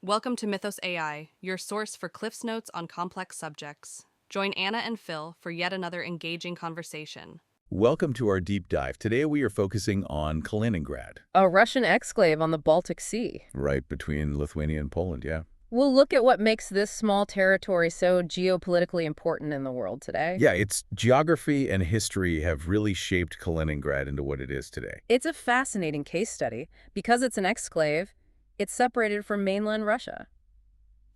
Welcome to Mythos AI, your source for Cliff's Notes on complex subjects. Join Anna and Phil for yet another engaging conversation. Welcome to our deep dive. Today we are focusing on Kaliningrad. A Russian exclave on the Baltic Sea. Right between Lithuania and Poland, yeah. We'll look at what makes this small territory so geopolitically important in the world today. Yeah, its geography and history have really shaped Kaliningrad into what it is today. It's a fascinating case study. Because it's an exclave, it's separated from mainland Russia.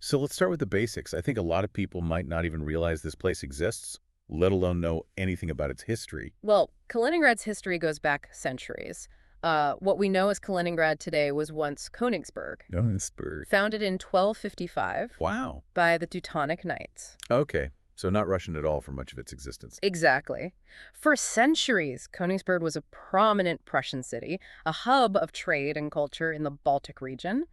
So let's start with the basics. I think a lot of people might not even realize this place exists, let alone know anything about its history. Well, Kaliningrad's history goes back centuries. What we know as Kaliningrad today was once Königsberg, Königsberg. founded in 1255 Wow. by the Teutonic Knights. Okay, so not Russian at all for much of its existence. Exactly. For centuries, Königsberg was a prominent Prussian city, a hub of trade and culture in the Baltic region.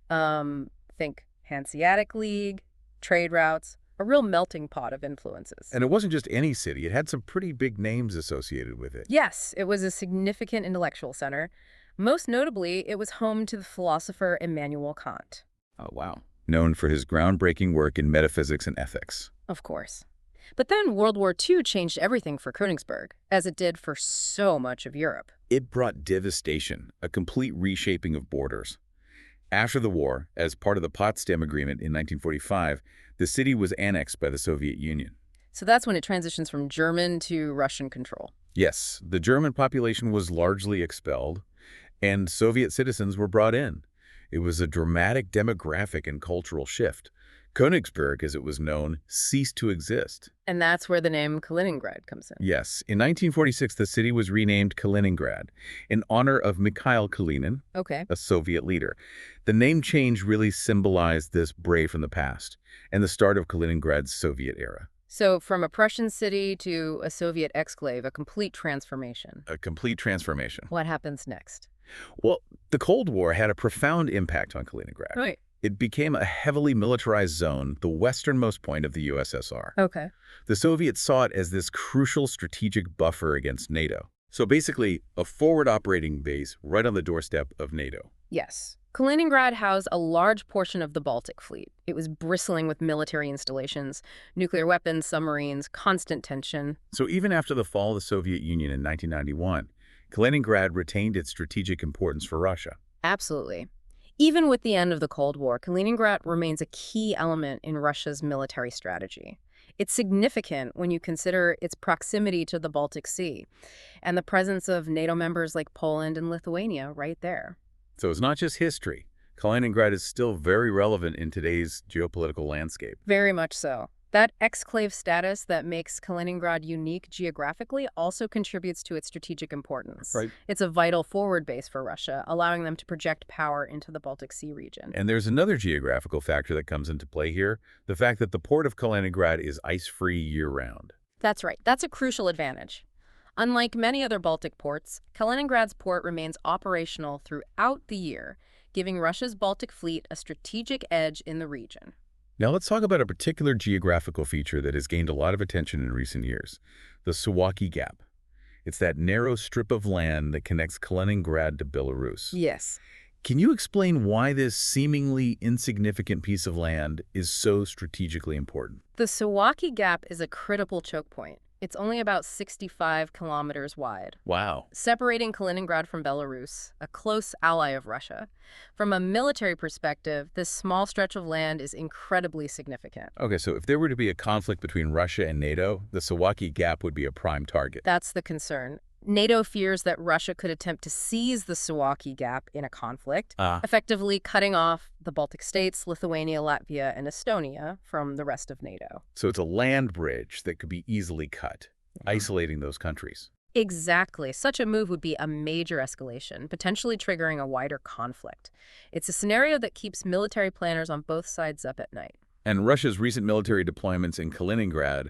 Think Hanseatic League, trade routes, a real melting pot of influences. And it wasn't just any city. It had some pretty big names associated with it. Yes, it was a significant intellectual center. Most notably, it was home to the philosopher Immanuel Kant. Oh, wow. Known for his groundbreaking work in metaphysics and ethics. Of course. But then World War II changed everything for Königsberg, as it did for so much of Europe. It brought devastation, a complete reshaping of borders. After the war, as part of the Potsdam Agreement in 1945, the city was annexed by the Soviet Union. So that's when it transitions from German to Russian control. Yes, the German population was largely expelled, and Soviet citizens were brought in. It was a dramatic demographic and cultural shift. Königsberg, as it was known, ceased to exist. And that's where the name Kaliningrad comes in. Yes, in 1946, the city was renamed Kaliningrad in honor of Mikhail Kalinin, Okay. a Soviet leader. The name change really symbolized this break from the past and the start of Kaliningrad's Soviet era. So from a Prussian city to a Soviet exclave, a complete transformation. A complete transformation. What happens next? Well, the Cold War had a profound impact on Kaliningrad. Right. It became a heavily militarized zone, the westernmost point of the USSR. Okay. The Soviets saw it as this crucial strategic buffer against NATO. So basically, a forward operating base right on the doorstep of NATO. Yes. Kaliningrad housed a large portion of the Baltic fleet. It was bristling with military installations, nuclear weapons, submarines, constant tension. So even after the fall of the Soviet Union in 1991, Kaliningrad retained its strategic importance for Russia. Absolutely. Even with the end of the Cold War, Kaliningrad remains a key element in Russia's military strategy. It's significant when you consider its proximity to the Baltic Sea and the presence of NATO members like Poland and Lithuania right there. So it's not just history. Kaliningrad is still very relevant in today's geopolitical landscape. Very much so. That exclave status that makes Kaliningrad unique geographically also contributes to its strategic importance. Right. It's a vital forward base for Russia, allowing them to project power into the Baltic Sea region. And there's another geographical factor that comes into play here, the fact that the port of Kaliningrad is ice-free year-round. That's right. That's a crucial advantage. Unlike many other Baltic ports, Kaliningrad's port remains operational throughout the year, giving Russia's Baltic fleet a strategic edge in the region. Now let's talk about a particular geographical feature that has gained a lot of attention in recent years, the Suwałki Gap. It's that narrow strip of land that connects Kaliningrad to Belarus. Yes. Can you explain why this seemingly insignificant piece of land is so strategically important? The Suwałki Gap is a critical choke point. It's only about 65 kilometers wide, Wow. separating Kaliningrad from Belarus, a close ally of Russia. From a military perspective, this small stretch of land is incredibly significant. Okay, so if there were to be a conflict between Russia and NATO, the Suwałki Gap would be a prime target. That's the concern. NATO fears that Russia could attempt to seize the Suwałki Gap in a conflict, effectively cutting off the Baltic states, Lithuania, Latvia, and Estonia from the rest of NATO. So it's a land bridge that could be easily cut, isolating those countries. Exactly. Such a move would be a major escalation, potentially triggering a wider conflict. It's a scenario that keeps military planners on both sides up at night. And Russia's recent military deployments in Kaliningrad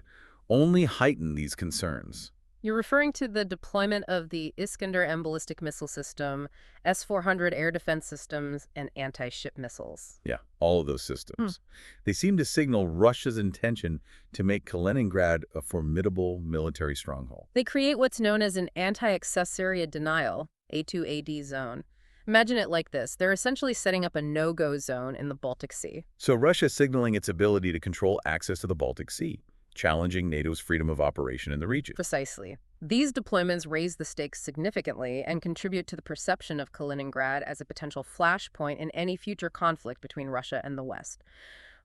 only heighten these concerns. You're referring to the deployment of the Iskander-M ballistic missile system, S-400 air defense systems, and anti-ship missiles. Yeah, all of those systems. They seem to signal Russia's intention to make Kaliningrad a formidable military stronghold. They create what's known as an anti-accessoria denial, A2AD zone, Imagine it like this. They're essentially setting up a no-go zone in the Baltic Sea. So Russia signaling its ability to control access to the Baltic Sea, challenging NATO's freedom of operation in the region. Precisely. These deployments raise the stakes significantly and contribute to the perception of Kaliningrad as a potential flashpoint in any future conflict between Russia and the West.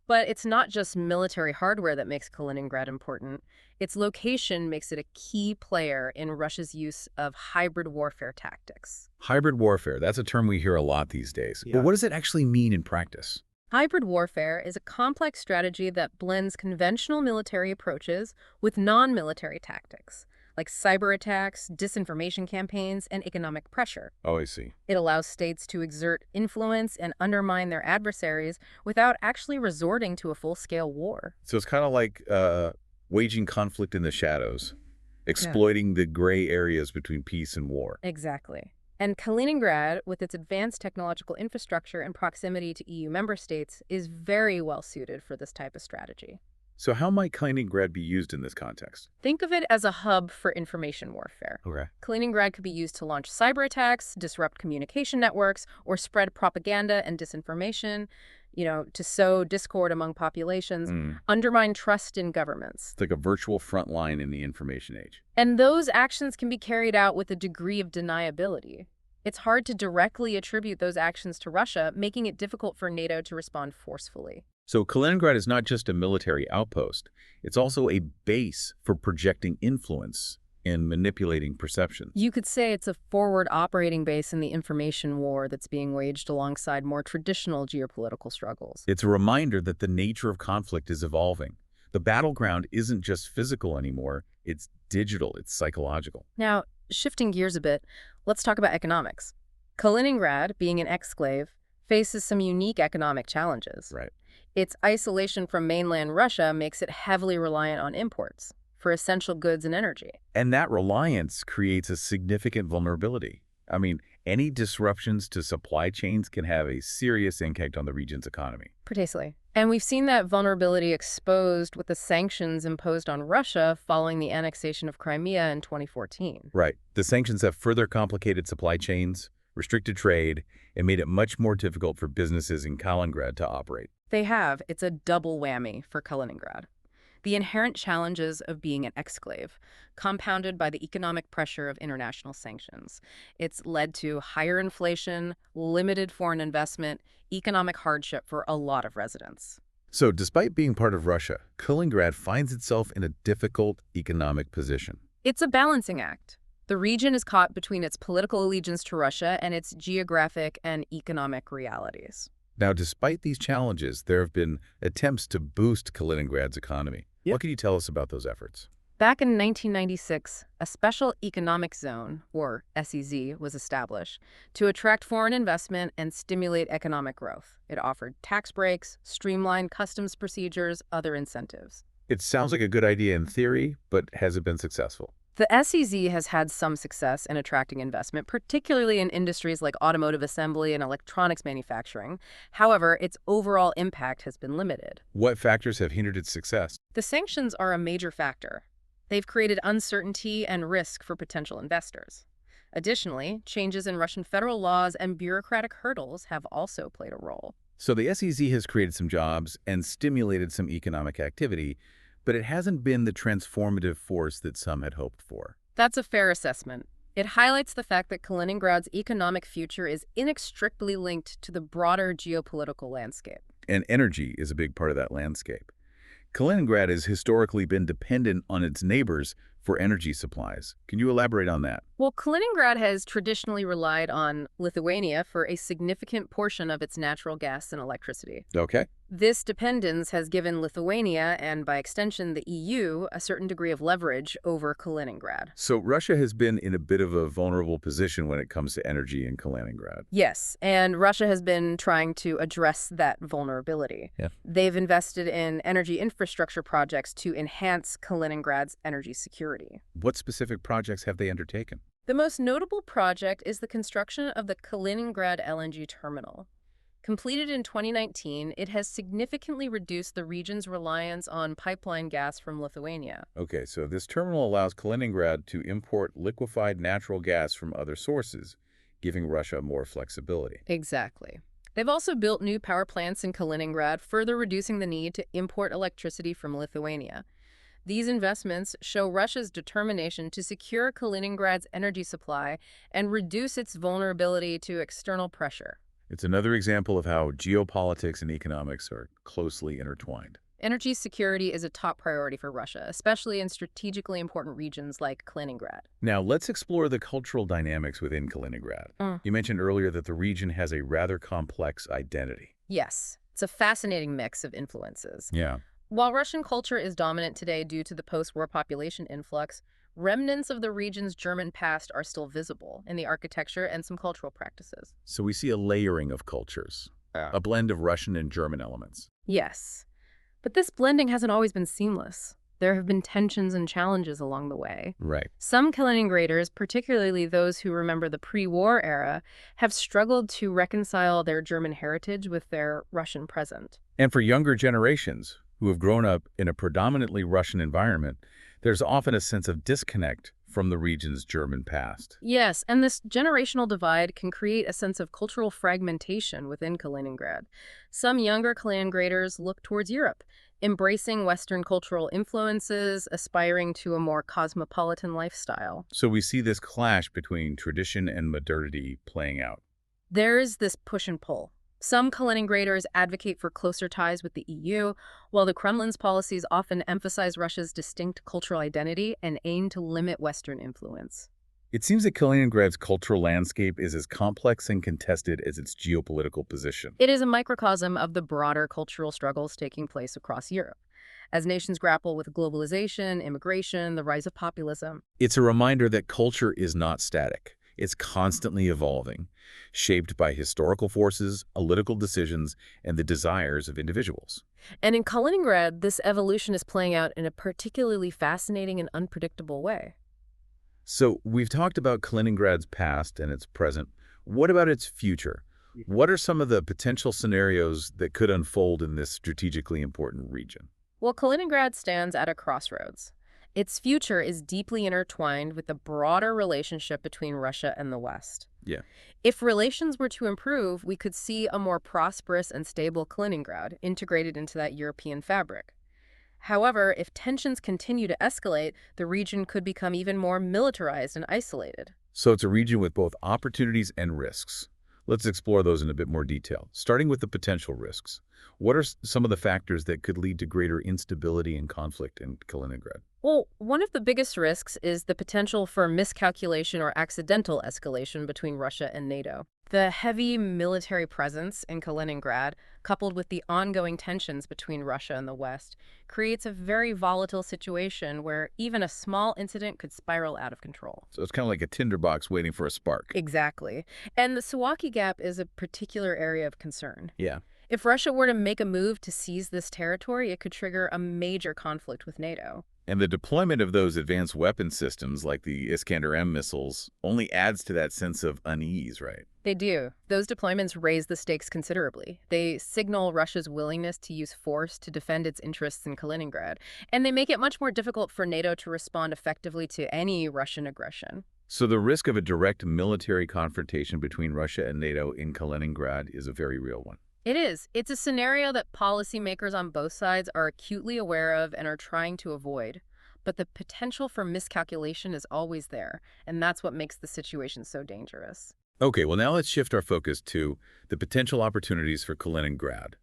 But it's not just military hardware that makes Kaliningrad important. Its location makes it a key player in Russia's use of hybrid warfare tactics. Hybrid warfare, that's a term we hear a lot these days. Yeah. But what does it actually mean in practice? Hybrid warfare is a complex strategy that blends conventional military approaches with non-military tactics, like cyber attacks, disinformation campaigns, and economic pressure. Oh, I see. It allows states to exert influence and undermine their adversaries without actually resorting to a full-scale war. So it's kind of like waging conflict in the shadows, exploiting the gray areas between peace and war. Exactly. And Kaliningrad, with its advanced technological infrastructure and proximity to EU member states, is very well suited for this type of strategy. So how might Kaliningrad be used in this context? Think of it as a hub for information warfare. Okay. Kaliningrad could be used to launch cyber attacks, disrupt communication networks, or spread propaganda and disinformation, to sow discord among populations, undermine trust in governments. It's like a virtual front line in the information age. And those actions can be carried out with a degree of deniability. It's hard to directly attribute those actions to Russia, making it difficult for NATO to respond forcefully. So Kaliningrad is not just a military outpost, it's also a base for projecting influence and manipulating perceptions. You could say it's a forward operating base in the information war that's being waged alongside more traditional geopolitical struggles. It's a reminder that the nature of conflict is evolving. The battleground isn't just physical anymore, it's digital, it's psychological. Now, shifting gears a bit, let's talk about economics. Kaliningrad, being an exclave, faces some unique economic challenges. Right. Its isolation from mainland Russia makes it heavily reliant on imports for essential goods and energy. And that reliance creates a significant vulnerability. I mean, any disruptions to supply chains can have a serious impact on the region's economy. Precisely. And we've seen that vulnerability exposed with the sanctions imposed on Russia following the annexation of Crimea in 2014. Right. The sanctions have further complicated supply chains, restricted trade, and made it much more difficult for businesses in Kaliningrad to operate. They have. It's a double whammy for Kaliningrad. The inherent challenges of being an exclave, compounded by the economic pressure of international sanctions. It's led to higher inflation, limited foreign investment, economic hardship for a lot of residents. So despite being part of Russia, Kaliningrad finds itself in a difficult economic position. It's a balancing act. The region is caught between its political allegiance to Russia and its geographic and economic realities. Now, despite these challenges, there have been attempts to boost Kaliningrad's economy. Yep. What can you tell us about those efforts? Back in 1996, a special economic zone, or SEZ, was established to attract foreign investment and stimulate economic growth. It offered tax breaks, streamlined customs procedures, other incentives. It sounds like a good idea in theory, but has it been successful? The SEZ has had some success in attracting investment, particularly in industries like automotive assembly and electronics manufacturing. However, its overall impact has been limited. What factors have hindered its success? The sanctions are a major factor. They've created uncertainty and risk for potential investors. Additionally, changes in Russian federal laws and bureaucratic hurdles have also played a role. So the SEZ has created some jobs and stimulated some economic activity, but it hasn't been the transformative force that some had hoped for. That's a fair assessment. It highlights the fact that Kaliningrad's economic future is inextricably linked to the broader geopolitical landscape. And energy is a big part of that landscape. Kaliningrad has historically been dependent on its neighbors for energy supplies. Can you elaborate on that? Well, Kaliningrad has traditionally relied on Lithuania for a significant portion of its natural gas and electricity. Okay. This dependence has given Lithuania, and by extension the EU, a certain degree of leverage over Kaliningrad. So Russia has been in a bit of a vulnerable position when it comes to energy in Kaliningrad. Yes, and Russia has been trying to address that vulnerability. Yeah. They've invested in energy infrastructure projects to enhance Kaliningrad's energy security. What specific projects have they undertaken? The most notable project is the construction of the Kaliningrad LNG terminal. Completed in 2019, it has significantly reduced the region's reliance on pipeline gas from Lithuania. Okay, so this terminal allows Kaliningrad to import liquefied natural gas from other sources, giving Russia more flexibility. Exactly. They've also built new power plants in Kaliningrad, further reducing the need to import electricity from Lithuania. These investments show Russia's determination to secure Kaliningrad's energy supply and reduce its vulnerability to external pressure. It's another example of how geopolitics and economics are closely intertwined. Energy security is a top priority for Russia, especially in strategically important regions like Kaliningrad. Now, let's explore the cultural dynamics within Kaliningrad. You mentioned earlier that the region has a rather complex identity. Yes, it's a fascinating mix of influences. Yeah. While Russian culture is dominant today due to the post-war population influx, remnants of the region's German past are still visible in the architecture and some cultural practices. So we see a layering of cultures, a blend of Russian and German elements. Yes, but this blending hasn't always been seamless. There have been tensions and challenges along the way. Right. Some Kaliningraders, particularly those who remember the pre-war era, have struggled to reconcile their German heritage with their Russian present. And for younger generations who have grown up in a predominantly Russian environment, there's often a sense of disconnect from the region's German past. Yes, and this generational divide can create a sense of cultural fragmentation within Kaliningrad. Some younger Kaliningraders look towards Europe, embracing Western cultural influences, aspiring to a more cosmopolitan lifestyle. So we see this clash between tradition and modernity playing out. There is this push and pull. Some Kaliningraders advocate for closer ties with the EU, while the Kremlin's policies often emphasize Russia's distinct cultural identity and aim to limit Western influence. It seems that Kaliningrad's cultural landscape is as complex and contested as its geopolitical position. It is a microcosm of the broader cultural struggles taking place across Europe, as nations grapple with globalization, immigration, the rise of populism. It's a reminder that culture is not static. It's constantly evolving, shaped by historical forces, political decisions, and the desires of individuals. And in Kaliningrad, this evolution is playing out in a particularly fascinating and unpredictable way. So we've talked about Kaliningrad's past and its present. What about its future? What are some of the potential scenarios that could unfold in this strategically important region? Well, Kaliningrad stands at a crossroads. Its future is deeply intertwined with the broader relationship between Russia and the West. Yeah. If relations were to improve, we could see a more prosperous and stable Kaliningrad integrated into that European fabric. However, if tensions continue to escalate, the region could become even more militarized and isolated. So it's a region with both opportunities and risks. Let's explore those in a bit more detail, starting with the potential risks. What are some of the factors that could lead to greater instability and conflict in Kaliningrad? Well, one of the biggest risks is the potential for miscalculation or accidental escalation between Russia and NATO. The heavy military presence in Kaliningrad, coupled with the ongoing tensions between Russia and the West, creates a very volatile situation where even a small incident could spiral out of control. So it's kind of like a tinderbox waiting for a spark. Exactly. And the Suwałki Gap is a particular area of concern. Yeah. If Russia were to make a move to seize this territory, it could trigger a major conflict with NATO. And the deployment of those advanced weapon systems like the Iskander-M missiles only adds to that sense of unease, right? They do. Those deployments raise the stakes considerably. They signal Russia's willingness to use force to defend its interests in Kaliningrad, and they make it much more difficult for NATO to respond effectively to any Russian aggression. So the risk of a direct military confrontation between Russia and NATO in Kaliningrad is a very real one. It is. It's a scenario that policymakers on both sides are acutely aware of and are trying to avoid. But the potential for miscalculation is always there, and that's what makes the situation so dangerous. Okay, well now let's shift our focus to the potential opportunities for Kaliningrad.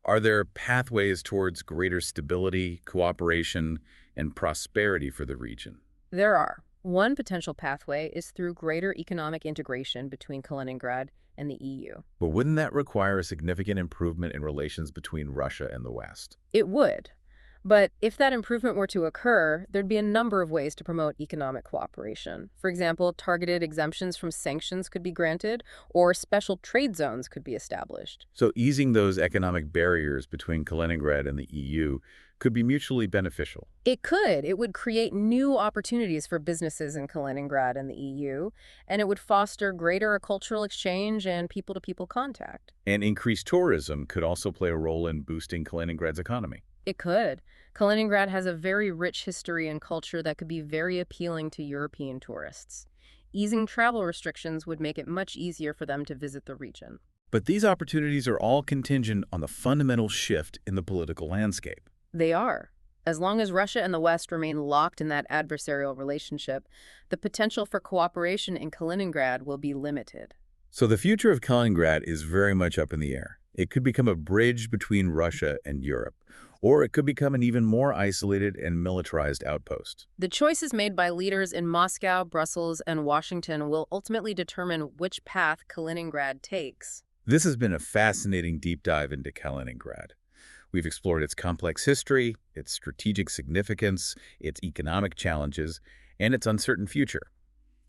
Are there pathways towards greater stability, cooperation, and prosperity for the region? There are. One potential pathway is through greater economic integration between Kaliningrad and the EU. But wouldn't that require a significant improvement in relations between Russia and the West? It would. But if that improvement were to occur, there'd be a number of ways to promote economic cooperation. For example, targeted exemptions from sanctions could be granted, or special trade zones could be established. So easing those economic barriers between Kaliningrad and the EU could be mutually beneficial. It could. It would create new opportunities for businesses in Kaliningrad and the EU, and it would foster greater cultural exchange and people-to-people contact. And increased tourism could also play a role in boosting Kaliningrad's economy. It could. Kaliningrad has a very rich history and culture that could be very appealing to European tourists. Easing travel restrictions would make it much easier for them to visit the region. But these opportunities are all contingent on the fundamental shift in the political landscape. They are. As long as Russia and the West remain locked in that adversarial relationship, the potential for cooperation in Kaliningrad will be limited. So the future of Kaliningrad is very much up in the air. It could become a bridge between Russia and Europe, or it could become an even more isolated and militarized outpost. The choices made by leaders in Moscow, Brussels, and Washington will ultimately determine which path Kaliningrad takes. This has been a fascinating deep dive into Kaliningrad. We've explored its complex history, its strategic significance, its economic challenges, and its uncertain future.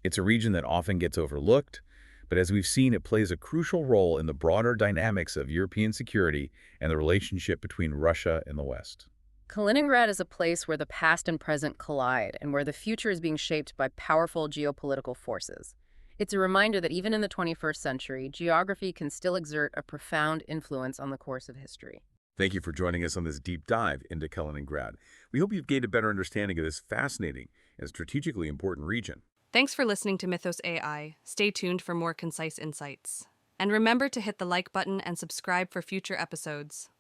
It's a region that often gets overlooked, but as we've seen, it plays a crucial role in the broader dynamics of European security and the relationship between Russia and the West. Kaliningrad is a place where the past and present collide and where the future is being shaped by powerful geopolitical forces. It's a reminder that even in the 21st century, geography can still exert a profound influence on the course of history. Thank you for joining us on this deep dive into Kaliningrad. We hope you've gained a better understanding of this fascinating and strategically important region. Thanks for listening to Mythos AI. Stay tuned for more concise insights. And remember to hit the like button and subscribe for future episodes.